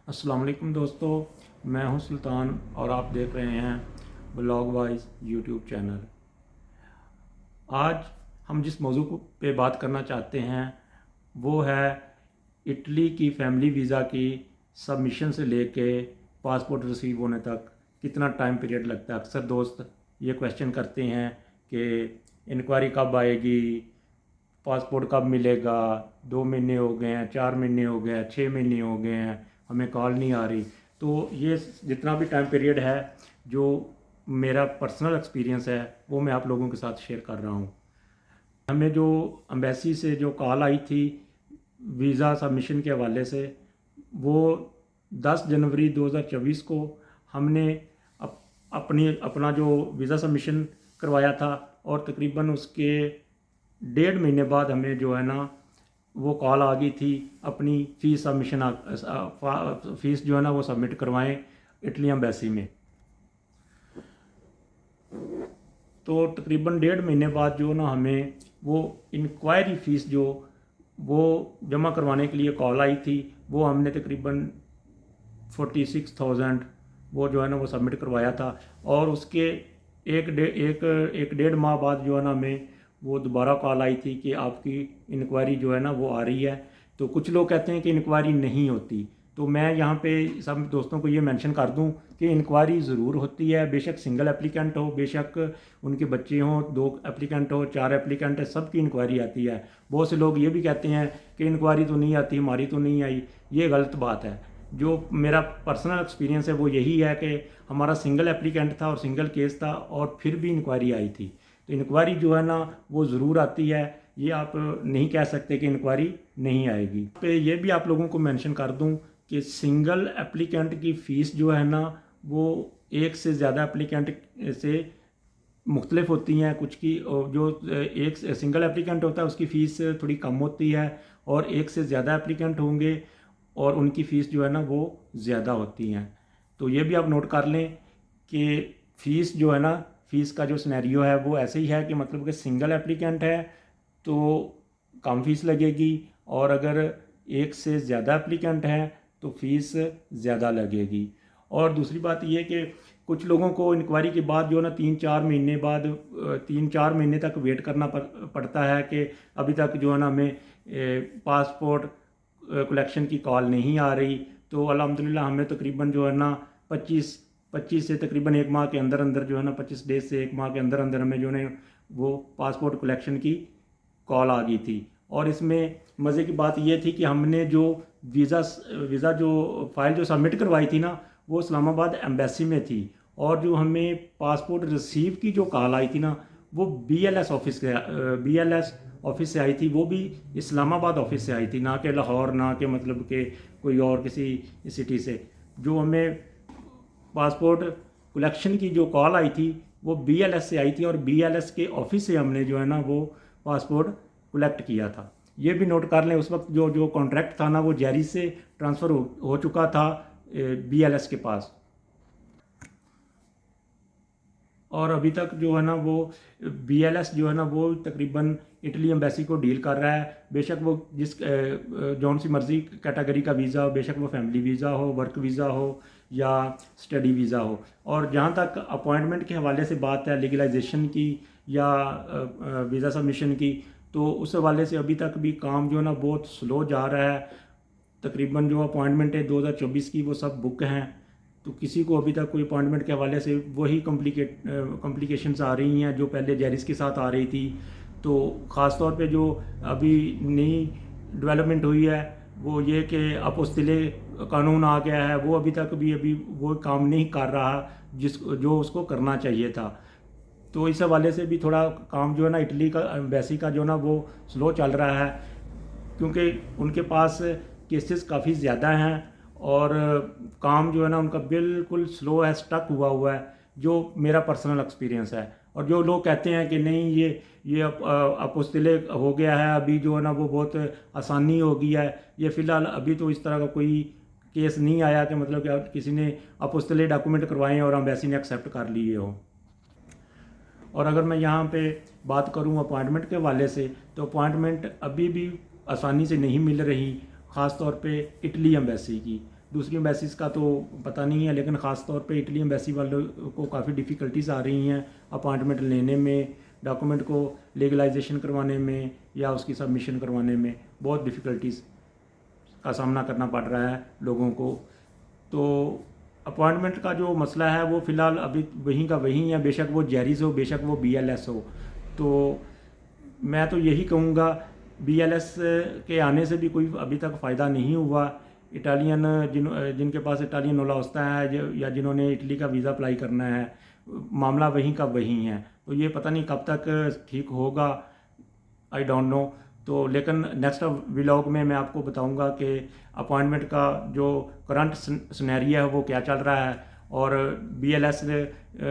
अस्सलाम वालेकुम दोस्तों, मैं हूं सुल्तान और आप देख रहे हैं ब्लॉग वाइज यूट्यूब चैनल। आज हम जिस मौजू पे बात करना चाहते हैं वो है इटली की फैमिली वीज़ा की सबमिशन से लेके पासपोर्ट रिसीव होने तक कितना टाइम पीरियड लगता है। अक्सर दोस्त ये क्वेश्चन करते हैं कि इंक्वायरी कब आएगी, पासपोर्ट कब मिलेगा, 2 महीने हो गए हैं, 4 महीने हो गए हैं, 6 महीने हो गए हैं, हमें कॉल नहीं आ रही। तो ये जितना भी टाइम पीरियड है, जो मेरा पर्सनल एक्सपीरियंस है वो मैं आप लोगों के साथ शेयर कर रहा हूँ। हमें जो एम्बेसी से जो कॉल आई थी वीज़ा सबमिशन के हवाले से, वो 10 जनवरी 2024 को हमने अपना जो वीज़ा सबमिशन करवाया था और तकरीबन उसके 1.5 महीने बाद हमें जो है ना वो कॉल आ गई थी अपनी फ़ीस सबमिशन फ़ीस जो है ना वो सबमिट करवाएं इटली एम्बेसी में। तो तकरीबन 1.5 महीने बाद जो ना हमें वो इंक्वायरी फ़ीस जो वो जमा करवाने के लिए कॉल आई थी, वो हमने तकरीबन 46,000 वो जो है ना वो सबमिट करवाया था। और उसके एक डेढ़ माह बाद जो है ना हमें वो दोबारा कॉल आई थी कि आपकी इंक्वायरी जो है ना वो आ रही है। तो कुछ लोग कहते हैं कि इंक्वायरी नहीं होती, तो मैं यहाँ पे सब दोस्तों को ये मेंशन कर दूँ कि इंक्वायरी ज़रूर होती है। बेशक सिंगल एप्लीकेंट हो, बेशक उनके बच्चे हों, 2 एप्लीकेंट हो, 4 एप्लीकेंट है, सबकी इंक्वायरी आती है। बहुत से लोग ये भी कहते हैं कि इंक्वायरी तो नहीं आती, हमारी तो नहीं आई। ये गलत बात है। जो मेरा पर्सनल एक्सपीरियंस है वो यही है कि हमारा सिंगल एप्लीकेंट था और सिंगल केस था और फिर भी इंक्वायरी आई थी। तो इंक्वायरी जो है ना वो ज़रूर आती है, ये आप नहीं कह सकते कि इंक्वायरी नहीं आएगी। तो ये भी आप लोगों को मेंशन कर दूं कि सिंगल एप्लीकेंट की फ़ीस जो है ना वो एक से ज़्यादा एप्लीकेंट से मुख्तलिफ होती हैं। कुछ की जो एक सिंगल एप्लीकेंट होता है उसकी फ़ीस थोड़ी कम होती है, और एक से ज़्यादा एप्लीकेंट होंगे और उनकी फ़ीस जो है ना वो ज़्यादा होती हैं। तो ये भी आप नोट कर लें कि फ़ीस जो है ना, फ़ीस का जो सिनेरियो है वो ऐसे ही है कि मतलब कि सिंगल एप्लीकेंट है तो कम फ़ीस लगेगी, और अगर एक से ज़्यादा एप्लीकेंट हैं तो फ़ीस ज़्यादा लगेगी। और दूसरी बात ये कि कुछ लोगों को इंक्वायरी के बाद जो ना 3-4 महीने तक वेट करना पड़ता है कि अभी तक जो है ना हमें पासपोर्ट कलेक्शन की कॉल नहीं आ रही। तो अल्हम्दुलिल्लाह हमें तकरीबन जो है ना 25 से तकरीबन 1 माह के अंदर अंदर जो है ना 25 डेज से 1 माह के अंदर अंदर हमें जो है वो पासपोर्ट कलेक्शन की कॉल आ गई थी। और इसमें मज़े की बात ये थी कि हमने जो वीज़ा जो फ़ाइल जो सबमिट करवाई थी ना वो इस्लामाबाद एम्बेसी में थी, और जो हमें पासपोर्ट रिसीव की जो कॉल आई थी ना वो BLS ऑफिस से आई थी। वो भी इस्लामाबाद ऑफिस से आई थी, ना कि लाहौर, ना कि मतलब कि कोई और किसी सिटी से। जो हमें पासपोर्ट कलेक्शन की जो कॉल आई थी वो BLS से आई थी, और BLS के ऑफिस से हमने जो है ना वो पासपोर्ट कलेक्ट किया था। ये भी नोट कर लें, उस वक्त जो जो कॉन्ट्रैक्ट था ना वो जेरी से ट्रांसफ़र हो चुका था BLS के पास। और अभी तक जो है ना वो BLS जो है ना वो तकरीबन इटली एम्बेसी को डील कर रहा है। बेशक वो जिस जौन सी मर्ज़ी कैटेगरी का वीज़ा हो, बेशक वो फैमिली वीज़ा हो, वर्क वीज़ा हो या स्टडी वीज़ा हो। और जहाँ तक अपॉइंटमेंट के हवाले से बात है, लीगलाइजेशन की या वीज़ा सबमिशन की, तो उस हवाले से अभी तक भी काम जो है ना बहुत स्लो जा रहा है। तकरीबन जो अपॉइंटमेंट है 2024 की वो सब बुक हैं, तो किसी को अभी तक कोई अपॉइंटमेंट के हवाले से वही कॉम्प्लिकेशंस आ रही हैं जो पहले जेरिस के साथ आ रही थी। तो ख़ास तौर पे जो अभी नई डेवलपमेंट हुई है वो ये कि अपोस्तिले कानून आ गया है, वो अभी वो काम नहीं कर रहा जो उसको करना चाहिए था। तो इस हवाले से भी थोड़ा काम जो है ना इटली का एम्बेसी का जो ना वो स्लो चल रहा है, क्योंकि उनके पास केसेस काफ़ी ज़्यादा हैं और काम जो है ना उनका बिल्कुल स्लो है, स्टक हुआ है, जो मेरा पर्सनल एक्सपीरियंस है। और जो लोग कहते हैं कि नहीं ये अपोस्तिले हो गया है, अभी जो है ना वो बहुत आसानी हो गई है, ये फ़िलहाल अभी तो इस तरह का कोई केस नहीं आया कि मतलब कि किसी ने अपोस्तिले डॉक्यूमेंट करवाए और एम्बेसी ने एक्सेप्ट कर लिए हो। और अगर मैं यहाँ पे बात करूँ अपॉइंटमेंट के हवाले से, तो अपॉइंटमेंट अभी भी आसानी से नहीं मिल रही, ख़ास तौर पे इटली एम्बेसी की। दूसरी एम्बेसीज़ का तो पता नहीं है, लेकिन ख़ास तौर पे इटली एम्बेसी वालों को काफ़ी डिफ़िकल्टीज़ आ रही हैं अपॉइंटमेंट लेने में, डॉक्यूमेंट को लीगलाइजेशन करवाने में या उसकी सबमिशन करवाने में बहुत डिफ़िकल्टीज़ का सामना करना पड़ रहा है लोगों को। तो अपॉइंटमेंट का जो मसला है वो फ़िलहाल अभी वहीं का वहीं है, बेशक वो जेरिस हो, बेशक वो बीएलएस हो। तो मैं तो यही कहूँगा, बीएलएस के आने से भी कोई अभी तक फ़ायदा नहीं हुआ। इटालियन जिनके पास इटालियन नोलाउस्ता है या जिन्होंने इटली का वीज़ा अप्लाई करना है, मामला वहीं का वहीं है। तो ये पता नहीं कब तक ठीक होगा, आई डोंट नो। तो लेकिन नेक्स्ट व्लॉग में मैं आपको बताऊंगा कि अपॉइंटमेंट का जो करंट सिनेरियो है वो क्या चल रहा है, और बीएलएस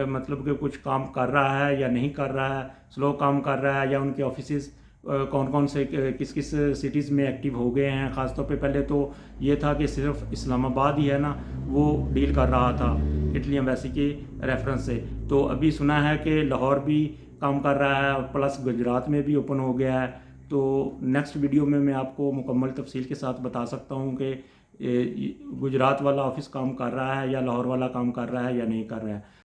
मतलब कि कुछ काम कर रहा है या नहीं कर रहा है, स्लो काम कर रहा है, या उनके ऑफिसेस कौन कौन से किस किस सिटीज़ में एक्टिव हो गए हैं। ख़ासतौर पे पहले तो ये था कि सिर्फ इस्लामाबाद ही है ना वो डील कर रहा था इटली एम्बेसी के रेफरेंस से। तो अभी सुना है कि लाहौर भी काम कर रहा है, प्लस गुजरात में भी ओपन हो गया है। तो नेक्स्ट वीडियो में मैं आपको मुकम्मल तफसील के साथ बता सकता हूँ कि गुजरात वाला ऑफिस काम कर रहा है या लाहौर वाला काम कर रहा है या नहीं कर रहा है।